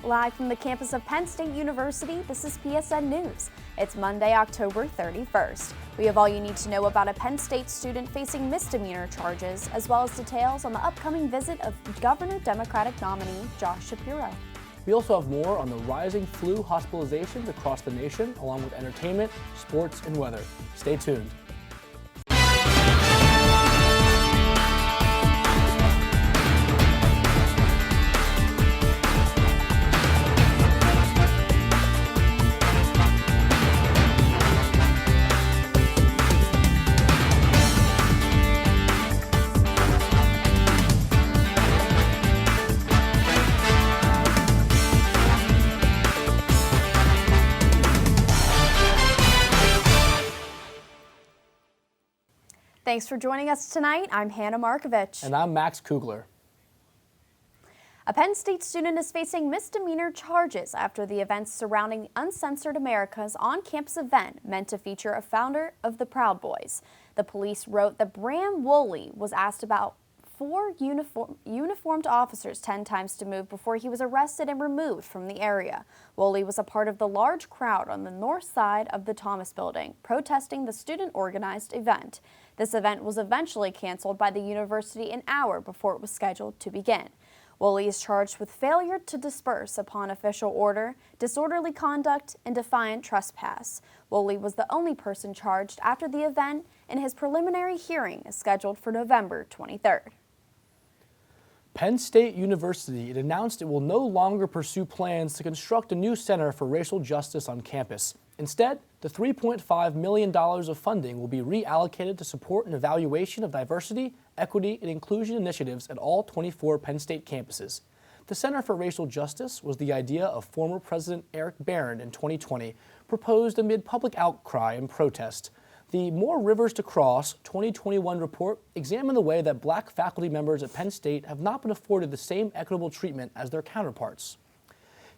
Live from the campus of Penn State University, this is PSN News. It's Monday, October 31st. We have all you need to know about a Penn State student facing misdemeanor charges, as well as details on the upcoming visit of Governor Democratic nominee Josh Shapiro. We also have more on the rising flu hospitalizations across the nation, along with entertainment, sports, and weather. Stay tuned. Thanks for joining us tonight. I'm Hannah Markovich. And I'm Max Kuelger. A Penn State student is facing misdemeanor charges after the events surrounding Uncensored Americas on-campus event meant to feature a founder of the Proud Boys. The police wrote that Bram Woolley was asked about 4 uniformed officers 10 times to move before he was arrested and removed from the area. Woolley was a part of the large crowd on the north side of the Thomas Building, protesting the student-organized event. This event was eventually canceled by the university an hour before it was scheduled to begin. Woolley is charged with failure to disperse upon official order, disorderly conduct, and defiant trespass. Woolley was the only person charged after the event, and his preliminary hearing is scheduled for November 23rd. Penn State University announced it will no longer pursue plans to construct a new center for racial justice on campus. Instead, the $3.5 million of funding will be reallocated to support an evaluation of diversity, equity, and inclusion initiatives at all 24 Penn State campuses. The Center for Racial Justice was the idea of former President Eric Barron in 2020, proposed amid public outcry and protest. The More Rivers to Cross 2021 report examined the way that black faculty members at Penn State have not been afforded the same equitable treatment as their counterparts.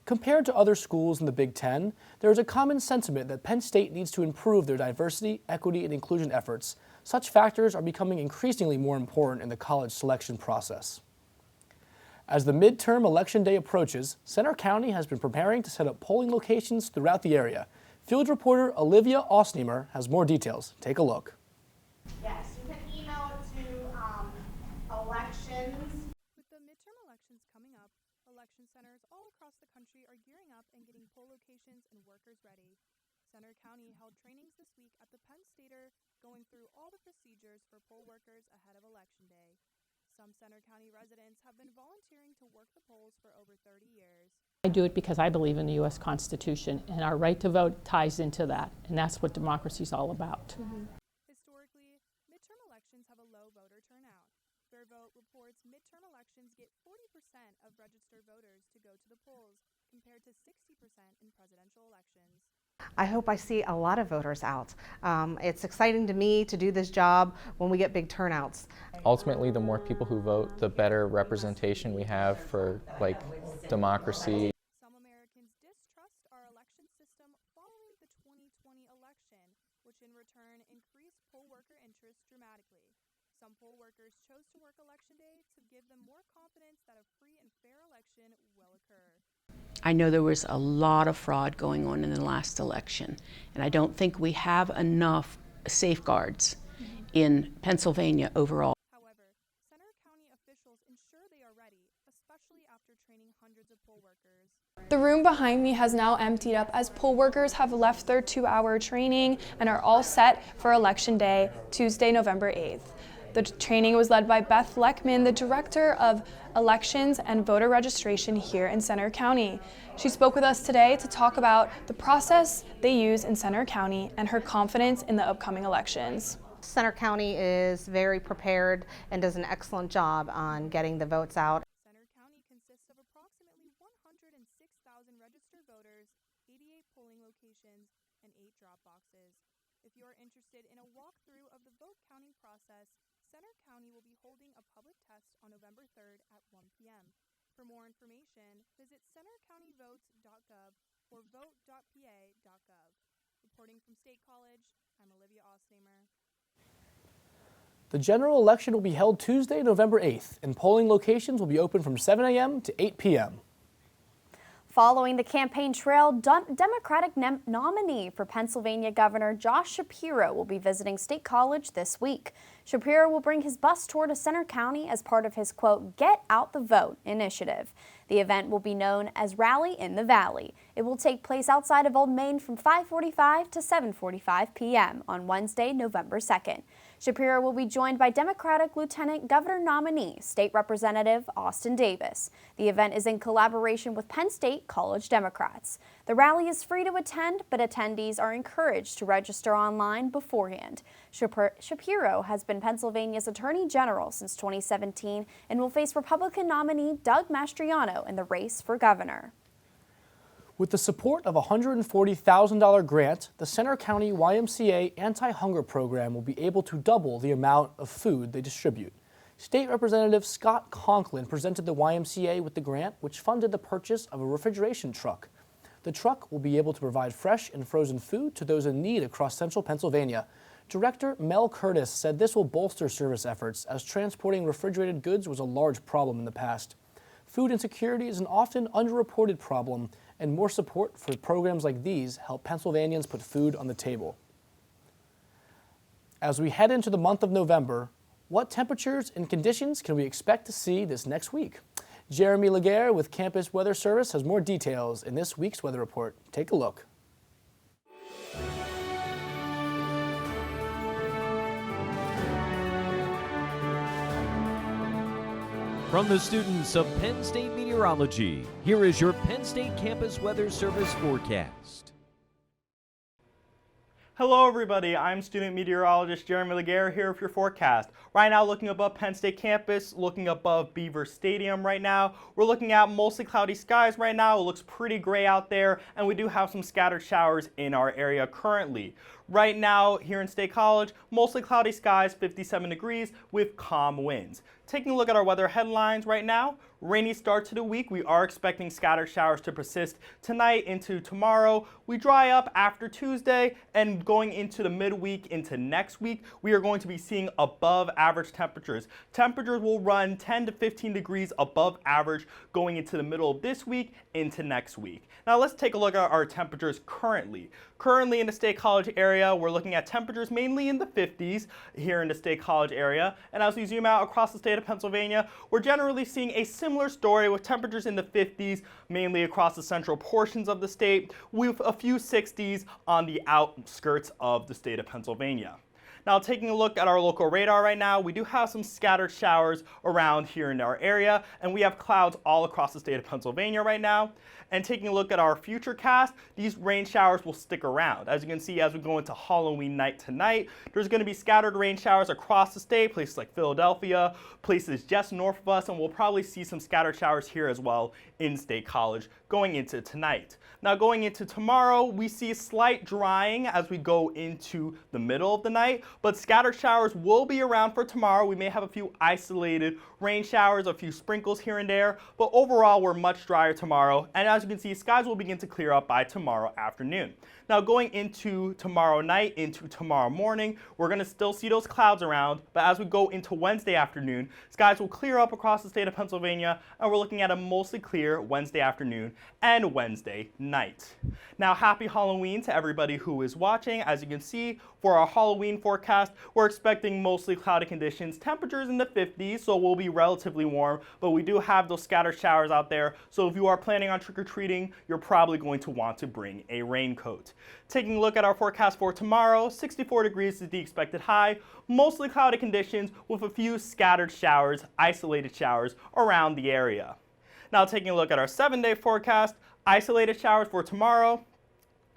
Compared to other schools in the Big Ten, there is a common sentiment that Penn State needs to improve their diversity, equity, and inclusion efforts. Such factors are becoming increasingly more important in the college selection process. As the midterm election day approaches, Centre County has been preparing to set up polling locations throughout the area. Field reporter Olivia Osneimer has more details. Take a look. Yes, you can email it to elections. With the midterm elections coming up, election centers all across the country are gearing up and getting poll locations and workers ready. Centre County held trainings this week at the Penn Stater, going through all the procedures for poll workers ahead of Election Day. Some Centre County residents have been volunteering to work the polls for over 30 years. I do it because I believe in the U.S. Constitution, and our right to vote ties into that, and that's what democracy is all about. Historically, midterm elections have a low voter turnout. Fair Vote reports midterm elections get 40% of registered voters to go to the polls, compared to 60% in presidential elections. I hope I see a lot of voters out. It's exciting to me to do this job when we get big turnouts. Ultimately, the more people who vote, the better representation we have for democracy. Some Americans distrust our election system following the 2020 election, which in return increased poll worker interest dramatically. Some poll workers chose to work Election Day to give them more confidence that a free and fair election will occur. I know there was a lot of fraud going on in the last election, and I don't think we have enough safeguards in Pennsylvania overall. However, Centre County officials ensure they are ready, especially after training hundreds of poll workers. The room behind me has now emptied up as poll workers have left their 2-hour training and are all set for Election Day, Tuesday, November 8th. The training was led by Beth Leckman, the Director of Elections and Voter Registration here in Centre County. She spoke with us today to talk about the process they use in Centre County and her confidence in the upcoming elections. Centre County is very prepared and does an excellent job on getting the votes out. Centre County consists of approximately 106,000 registered voters, 88 polling locations, and 8 drop boxes. If you are interested in a walkthrough of the vote counting process, Centre County will be holding a public test on November 3rd at 1 p.m. For more information, visit centercountyvotes.gov or vote.pa.gov. Reporting from State College, I'm Olivia Osneimer. The general election will be held Tuesday, November 8th, and polling locations will be open from 7 a.m. to 8 p.m. Following the campaign trail, Democratic nominee for Pennsylvania Governor Josh Shapiro will be visiting State College this week. Shapiro will bring his bus tour to Center County as part of his, quote, Get Out the Vote initiative. The event will be known as Rally in the Valley. It will take place outside of Old Main from 5:45 to 7:45 p.m. on Wednesday, November 2nd. Shapiro will be joined by Democratic Lieutenant Governor nominee, State Representative Austin Davis. The event is in collaboration with Penn State College Democrats. The rally is free to attend, but attendees are encouraged to register online beforehand. Shapiro has been Pennsylvania's Attorney General since 2017 and will face Republican nominee Doug Mastriano in the race for governor. With the support of a $140,000 grant, the Center County YMCA anti-hunger program will be able to double the amount of food they distribute. State Representative Scott Conklin presented the YMCA with the grant, which funded the purchase of a refrigeration truck. The truck will be able to provide fresh and frozen food to those in need across central Pennsylvania. Director Mel Curtis said this will bolster service efforts, as transporting refrigerated goods was a large problem in the past. Food insecurity is an often underreported problem, and more support for programs like these help Pennsylvanians put food on the table. As we head into the month of November, what temperatures and conditions can we expect to see this next week? Jeremy Laguerre with Campus Weather Service has more details in this week's weather report. Take a look. From the students of Penn State Meteorology, here is your Penn State Campus Weather Service forecast. Hello everybody, I'm student meteorologist Jeremy Laguerre here with your forecast. Right now looking above Penn State campus, looking above Beaver Stadium right now. We're looking at mostly cloudy skies right now. It looks pretty gray out there, and we do have some scattered showers in our area currently. Right now here in State College, mostly cloudy skies, 57 degrees with calm winds. Taking a look at our weather headlines right now, rainy start to the week. We are expecting scattered showers to persist tonight into tomorrow. We dry up after Tuesday, and going into the midweek into next week, we are going to be seeing above average temperatures. Temperatures will run 10 to 15 degrees above average going into the middle of this week into next week. Now let's take a look at our temperatures currently. Currently in the State College area, we're looking at temperatures mainly in the 50s here in the State College area. And as we zoom out across the state of Pennsylvania, we're generally seeing a similar story with temperatures in the 50s, mainly across the central portions of the state, with a few 60s on the outskirts of the state of Pennsylvania. Now taking a look at our local radar right now, we do have some scattered showers around here in our area, and we have clouds all across the state of Pennsylvania right now. And taking a look at our future cast, these rain showers will stick around. As you can see, as we go into Halloween night tonight, there's going to be scattered rain showers across the state, places like Philadelphia, places just north of us, and we'll probably see some scattered showers here as well in State College going into tonight. Now going into tomorrow, we see slight drying as we go into the middle of the night, but scattered showers will be around for tomorrow. We may have a few isolated rain showers, a few sprinkles here and there, but overall we're much drier tomorrow. And as you can see, skies will begin to clear up by tomorrow afternoon. Now going into tomorrow night, into tomorrow morning, we're going to still see those clouds around, but as we go into Wednesday afternoon, skies will clear up across the state of Pennsylvania, and we're looking at a mostly clear Wednesday afternoon and Wednesday night. Now happy Halloween to everybody who is watching. As you can see, for our Halloween forecast, we're expecting mostly cloudy conditions, temperatures in the 50s, so we'll be relatively warm, but we do have those scattered showers out there, so if you are planning on trick-or-treating, you're probably going to want to bring a raincoat. Taking a look at our forecast for tomorrow, 64 degrees is the expected high, mostly cloudy conditions with a few scattered showers, isolated showers around the area. Now taking a look at our 7-day forecast, isolated showers for tomorrow.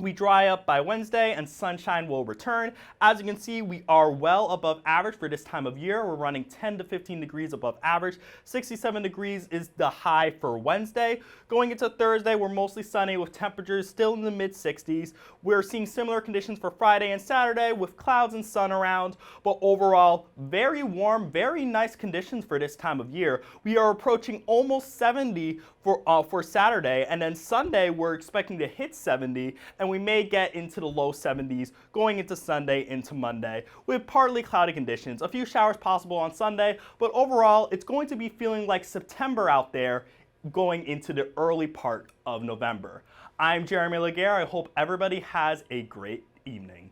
We dry up by Wednesday and sunshine will return. As you can see, we are well above average for this time of year. We're running 10 to 15 degrees above average. 67 degrees is the high for Wednesday. Going into Thursday, we're mostly sunny with temperatures still in the mid-60s. We're seeing similar conditions for Friday and Saturday with clouds and sun around, but overall, very warm, very nice conditions for this time of year. We are approaching almost 70 for Saturday, and then Sunday we're expecting to hit 70, and we may get into the low 70s going into Sunday into Monday with partly cloudy conditions. A few showers possible on Sunday, but overall it's going to be feeling like September out there going into the early part of November. I'm Jeremy Laguerre. I hope everybody has a great evening.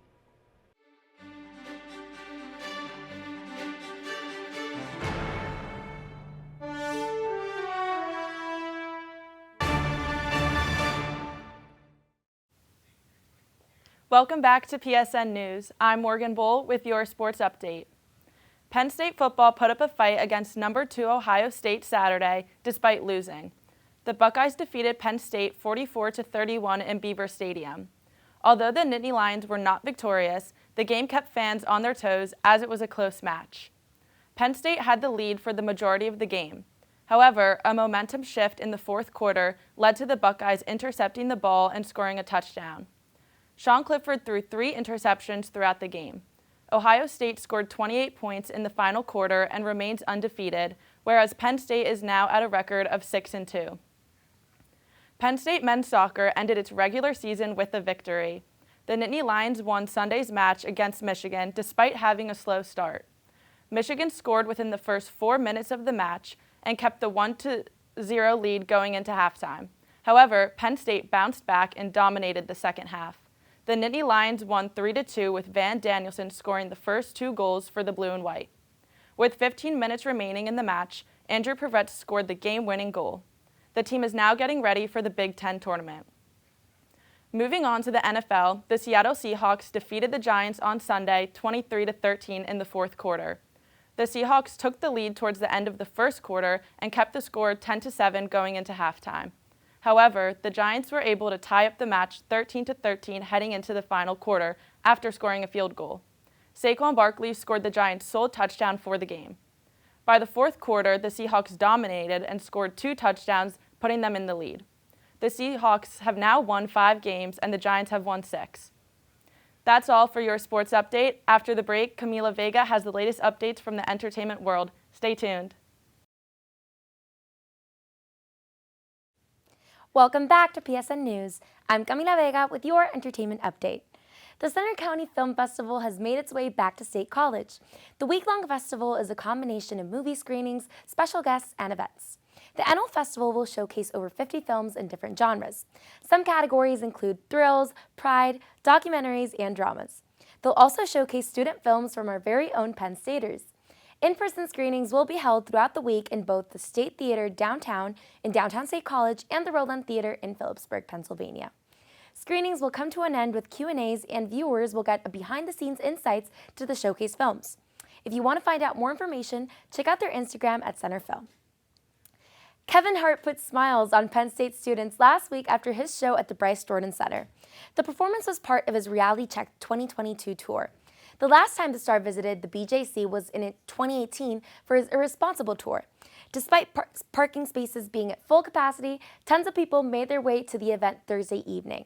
Welcome back to PSN News. I'm Morgan Bull with your sports update. Penn State football put up a fight against number 2 Ohio State Saturday, despite losing. The Buckeyes defeated Penn State 44-31 in Beaver Stadium. Although the Nittany Lions were not victorious, the game kept fans on their toes as it was a close match. Penn State had the lead for the majority of the game. However, a momentum shift in the fourth quarter led to the Buckeyes intercepting the ball and scoring a touchdown. Sean Clifford threw 3 interceptions throughout the game. Ohio State scored 28 points in the final quarter and remains undefeated, whereas Penn State is now at a record of 6-2. Penn State men's soccer ended its regular season with a victory. The Nittany Lions won Sunday's match against Michigan despite having a slow start. Michigan scored within the first 4 minutes of the match and kept the 1-0 lead going into halftime. However, Penn State bounced back and dominated the second half. The Nittany Lions won 3-2 with Van Danielson scoring the first 2 goals for the blue and white. With 15 minutes remaining in the match, Andrew Pivett scored the game-winning goal. The team is now getting ready for the Big Ten tournament. Moving on to the NFL, the Seattle Seahawks defeated the Giants on Sunday 23-13 in the fourth quarter. The Seahawks took the lead towards the end of the first quarter and kept the score 10-7 going into halftime. However, the Giants were able to tie up the match 13-13 heading into the final quarter after scoring a field goal. Saquon Barkley scored the Giants' sole touchdown for the game. By the fourth quarter, the Seahawks dominated and scored 2 touchdowns, putting them in the lead. The Seahawks have now won 5 games and the Giants have won 6. That's all for your sports update. After the break, Camila Vega has the latest updates from the entertainment world. Stay tuned. Welcome back to PSN News. I'm Camila Vega with your entertainment update. The Center County Film Festival has made its way back to State College. The week-long festival is a combination of movie screenings, special guests, and events. The annual festival will showcase over 50 films in different genres. Some categories include thrills, pride, documentaries, and dramas. They'll also showcase student films from our very own Penn Staters. In-person screenings will be held throughout the week in both the State Theater downtown in downtown State College and the Roland Theater in Phillipsburg, Pennsylvania. Screenings will come to an end with Q&As and viewers will get a behind-the-scenes insights to the showcase films. If you want to find out more information, check out their Instagram at CenterFilm. Kevin Hart put smiles on Penn State students last week after his show at the Bryce Jordan Center. The performance was part of his Reality Check 2022 tour. The last time the star visited the BJC was in 2018 for his Irresponsible tour. Despite parking spaces being at full capacity, tons of people made their way to the event Thursday evening.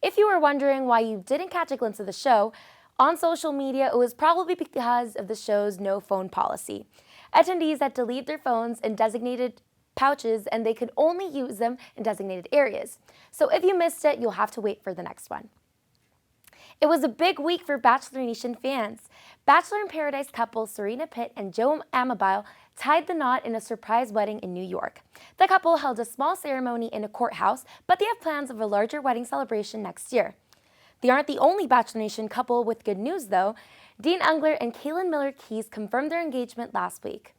If you were wondering why you didn't catch a glimpse of the show, on social media it was probably because of the show's no phone policy. Attendees had to leave their phones in designated pouches and they could only use them in designated areas. So if you missed it, you'll have to wait for the next one. It was a big week for Bachelor Nation fans. Bachelor in Paradise couple Serena Pitt and Joe Amabile tied the knot in a surprise wedding in New York. The couple held a small ceremony in a courthouse, but they have plans of a larger wedding celebration next year. They aren't the only Bachelor Nation couple with good news, though. Dean Ungler and Kaylin Miller-Keys confirmed their engagement last week.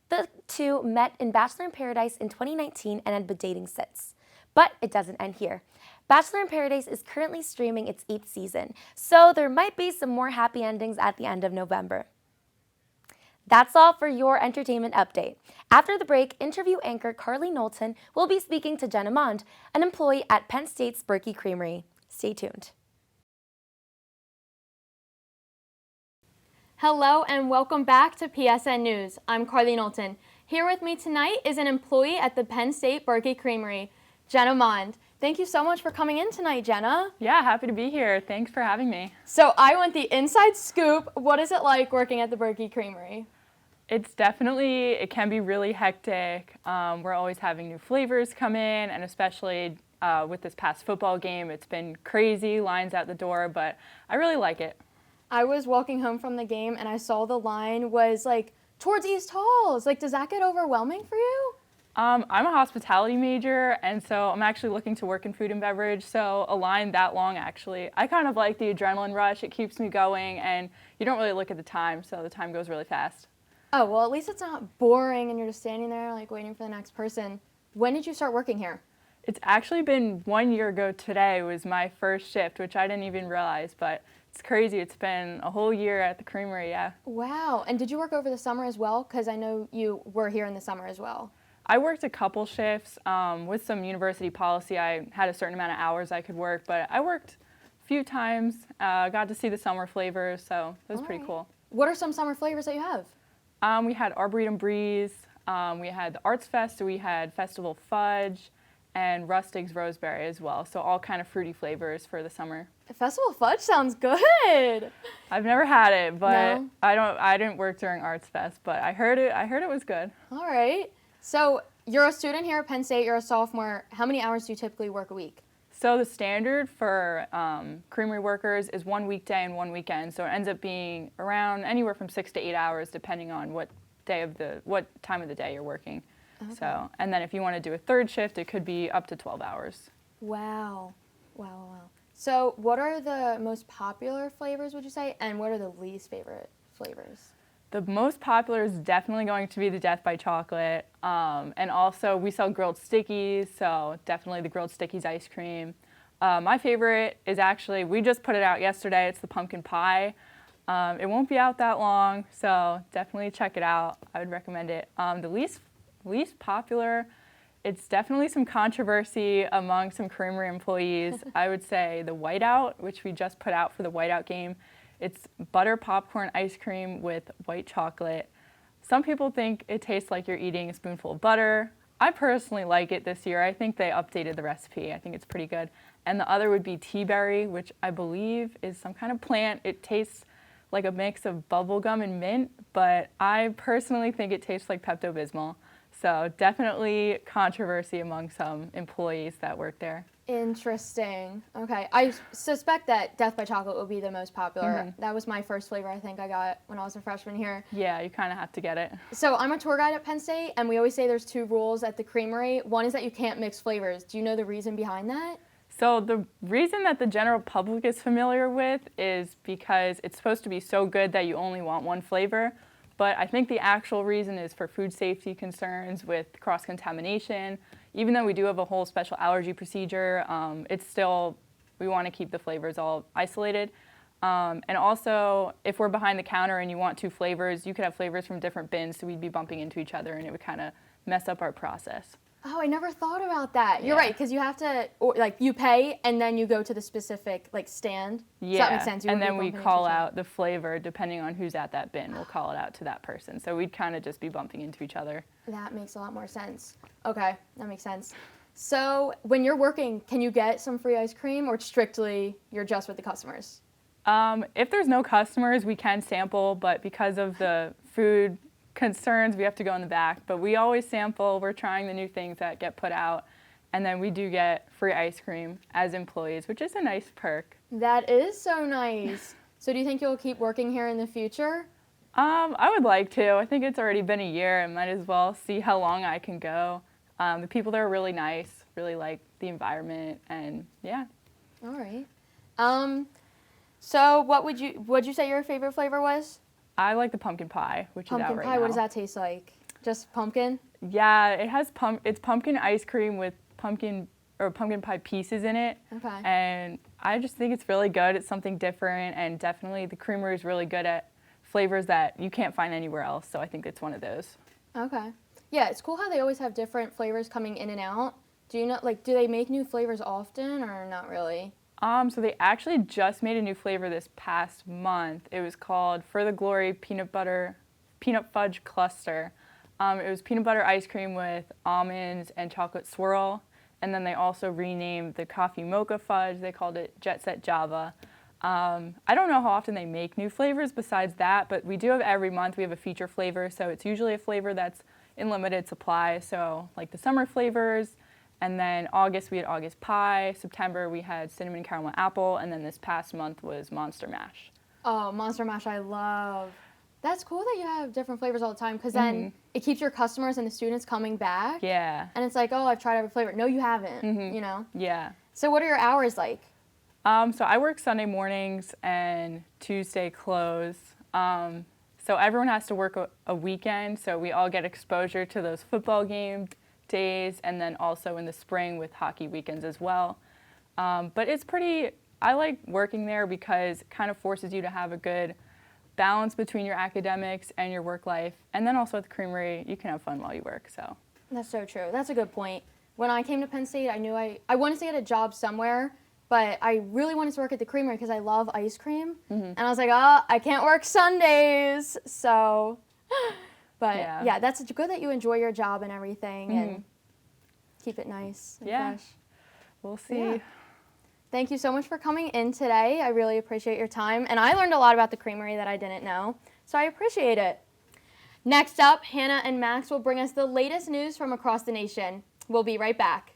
The two met in Bachelor in Paradise in 2019 and had been dating since. But it doesn't end here. Bachelor in Paradise is currently streaming its 8th season, so there might be some more happy endings at the end of November. That's all for your entertainment update. After the break, interview anchor Carly Knowlton will be speaking to Jenna Mond, an employee at Penn State's Berkey Creamery. Stay tuned. Hello and welcome back to PSN News. I'm Carly Knowlton. Here with me tonight is an employee at the Penn State Berkey Creamery, Jenna Mond. Thank you so much for coming in tonight, Jenna. Yeah, happy to be here. Thanks for having me. So I want the inside scoop. What is it like working at the Berkey Creamery? It can be really hectic. We're always having new flavors come in, and especially with this past football game, it's been crazy, lines out the door, but I really like it. I was walking home from the game and I saw the line was like towards East Halls. Like, does that get overwhelming for you? I'm a hospitality major, and so I'm actually looking to work in food and beverage, so a line that long, actually. I kind of like the adrenaline rush. It keeps me going, and you don't really look at the time, so the time goes really fast. Oh, well, at least it's not boring and you're just standing there like waiting for the next person. When did you start working here? It's actually been 1 year ago today was my first shift, which I didn't even realize, but it's crazy. It's been a whole year at the creamery, yeah. Wow. And did you work over the summer as well? Because I know you were here in the summer as well. I worked a couple shifts. With some university policy, I had a certain amount of hours I could work, but I worked a few times, got to see the summer flavors, so it was pretty cool. What are some summer flavors that you have? We had Arboretum Breeze, we had the Arts Fest, so we had Festival Fudge, and Rustig's Roseberry as well, so all kind of fruity flavors for the summer. Festival Fudge sounds good. I've never had it, but No? I didn't work during Arts Fest, but I heard it was good. All right. So you're a student here at Penn State, you're a sophomore. How many hours do you typically work a week? So the standard for creamery workers is 1 weekday and 1 weekend, so it ends up being around anywhere from 6 to 8 hours depending on what time of the day you're working. Okay. So, and then if you want to do a third shift, it could be up to 12 hours. Wow. So what are the most popular flavors, would you say, and what are the least favorite flavors? The most popular is definitely going to be the Death by Chocolate, and also we sell grilled stickies, so definitely the grilled stickies ice cream. My favorite is actually, we just put it out yesterday, it's the pumpkin pie. It won't be out that long, so definitely check it out. I would recommend it. The least popular, it's definitely some controversy among some creamery employees. I would say the Whiteout, which we just put out for the Whiteout game. It's butter popcorn ice cream with white chocolate. Some people think it tastes like you're eating a spoonful of butter. I personally like it this year. I think they updated the recipe. I think it's pretty good. And the other would be tea berry, which I believe is some kind of plant. It tastes like a mix of bubblegum and mint, but I personally think it tastes like Pepto-Bismol. So definitely controversy among some employees that work there. Interesting. Okay. I suspect that Death by Chocolate will be the most popular. That was my first flavor I think I got when I was a freshman here. Yeah, you kind of have to get it. So I'm a tour guide at Penn State, and we always say there's 2 rules at the creamery. One is that you can't mix flavors. Do you know the reason behind that? So the reason that the general public is familiar with is because it's supposed to be so good that you only want one flavor. But I think the actual reason is for food safety concerns with cross-contamination. Even though we do have a whole special allergy procedure, it's still, we want to keep the flavors all isolated. And also, if we're behind the counter and you want 2 flavors, you could have flavors from different bins, so we'd be bumping into each other and it would kind of mess up our process. Oh, I never thought about that. You're right, because you have to, you pay and then you go to the specific, stand. Yeah, so that makes sense. And then we call out the flavor depending on who's at that bin. We'll call it out to that person. So we'd kind of just be bumping into each other. That makes a lot more sense. Okay, that makes sense. So when you're working, can you get some free ice cream, or strictly you're just with the customers? If there's no customers, we can sample, but because of the food concerns, we have to go in the back. But we always sample. We're trying the new things that get put out. And then we do get free ice cream as employees, which is a nice perk. That is so nice. So do you think you'll keep working here in the future? I would like to. I think it's already been a year. I might as well see how long I can go. The people there are really nice, really like the environment, and yeah. All right. So what would you say your favorite flavor was? I like the pumpkin pie, which is out right now. Pumpkin pie, what does that taste like? Just pumpkin? Yeah, it has it's pumpkin ice cream with pumpkin pie pieces in it. Okay. And I just think it's really good. It's something different, and definitely the creamery is really good at flavors that you can't find anywhere else, so I think it's one of those. Okay. Yeah, it's cool how they always have different flavors coming in and out. Do you know, do they make new flavors often, or not really? So they actually just made a new flavor this past month. It was called For the Glory Peanut Fudge Cluster. It was peanut butter ice cream with almonds and chocolate swirl. And then they also renamed the coffee mocha fudge. They called it Jet Set Java. I don't know how often they make new flavors besides that, but we do have every month we have a feature flavor. So it's usually a flavor that's in limited supply. So like the summer flavors. And then August, we had August pie. September, we had cinnamon caramel apple. And then this past month was Monster Mash. Oh, Monster Mash I love. That's cool that you have different flavors all the time, because then it keeps your customers and the students coming back. Yeah. And it's like, oh, I've tried every flavor. No, you haven't, you know? Yeah. So what are your hours like? So I work Sunday mornings and Tuesday close. So everyone has to work a weekend, so we all get exposure to those football game days, and then also in the spring with hockey weekends as well. But it's I like working there because it kind of forces you to have a good balance between your academics and your work life. And then also at the creamery, you can have fun while you work, so. That's so true. That's a good point. When I came to Penn State, I knew I wanted to get a job somewhere, but I really wanted to work at the creamery because I love ice cream. And I was like, oh, I can't work Sundays, so. But yeah, that's good that you enjoy your job and everything and keep it nice and fresh. We'll see. Yeah. Thank you so much for coming in today. I really appreciate your time. And I learned a lot about the creamery that I didn't know, so I appreciate it. Next up, Hannah and Max will bring us the latest news from across the nation. We'll be right back.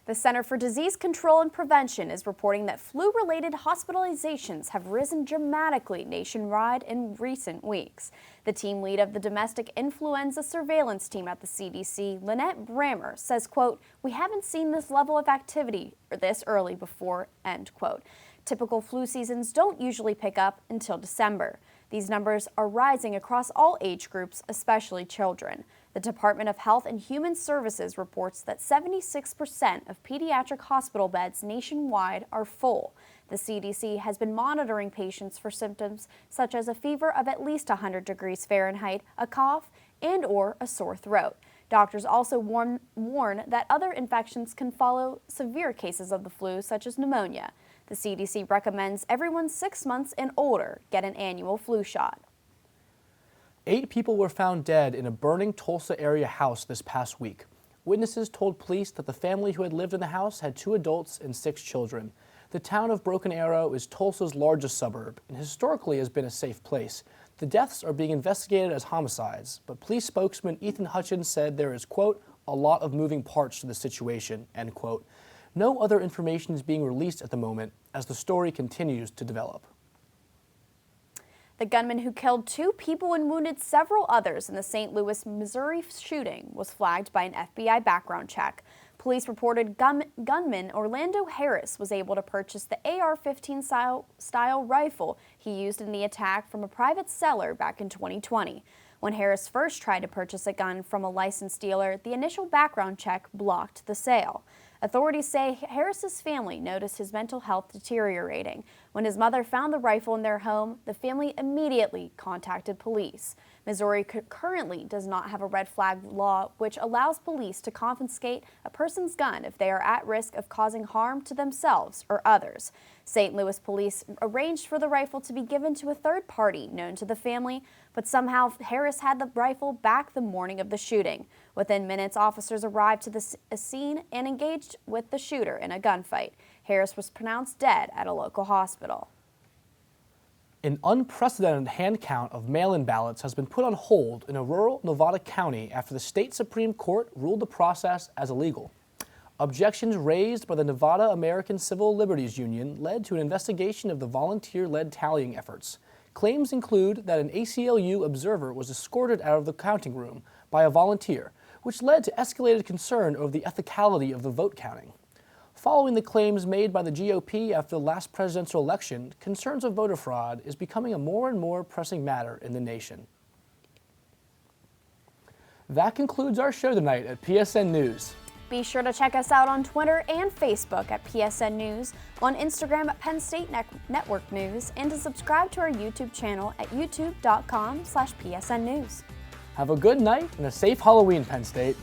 The Center for Disease Control and Prevention is reporting that flu-related hospitalizations have risen dramatically nationwide in recent weeks. The team lead of the Domestic Influenza Surveillance Team at the CDC, Lynette Brammer, says, quote, "We haven't seen this level of activity this early before," end quote. Typical flu seasons don't usually pick up until December. These numbers are rising across all age groups, especially children. The Department of Health and Human Services reports that 76% of pediatric hospital beds nationwide are full. The CDC has been monitoring patients for symptoms such as a fever of at least 100 degrees Fahrenheit, a cough, and/or a sore throat. Doctors also warn that other infections can follow severe cases of the flu, such as pneumonia. The CDC recommends everyone 6 months and older get an annual flu shot. 8 people were found dead in a burning Tulsa area house this past week. Witnesses told police that the family who had lived in the house had 2 adults and 6 children. The town of Broken Arrow is Tulsa's largest suburb and historically has been a safe place. The deaths are being investigated as homicides, but police spokesman Ethan Hutchins said there is, quote, "a lot of moving parts to the situation," end quote. No other information is being released at the moment as the story continues to develop. The gunman who killed 2 people and wounded several others in the St. Louis, Missouri shooting was flagged by an FBI background check. Police reported gunman Orlando Harris was able to purchase the AR-15 style rifle he used in the attack from a private seller back in 2020. When Harris first tried to purchase a gun from a licensed dealer, the initial background check blocked the sale. Authorities say Harris's family noticed his mental health deteriorating. When his mother found the rifle in their home, the family immediately contacted police. Missouri currently does not have a red flag law which allows police to confiscate a person's gun if they are at risk of causing harm to themselves or others. St. Louis police arranged for the rifle to be given to a third party known to the family, but somehow Harris had the rifle back the morning of the shooting. Within minutes, officers arrived to the scene and engaged with the shooter in a gunfight. Harris was pronounced dead at a local hospital. An unprecedented hand count of mail-in ballots has been put on hold in a rural Nevada county after the state Supreme Court ruled the process as illegal. Objections raised by the Nevada American Civil Liberties Union led to an investigation of the volunteer-led tallying efforts. Claims include that an ACLU observer was escorted out of the counting room by a volunteer, which led to escalated concern over the ethicality of the vote counting. Following the claims made by the GOP after the last presidential election, concerns of voter fraud is becoming a more and more pressing matter in the nation. That concludes our show tonight at PSN News. Be sure to check us out on Twitter and Facebook at PSN News, on Instagram at Penn State Network News, and to subscribe to our YouTube channel at youtube.com/PSN News. Have a good night and a safe Halloween, Penn State.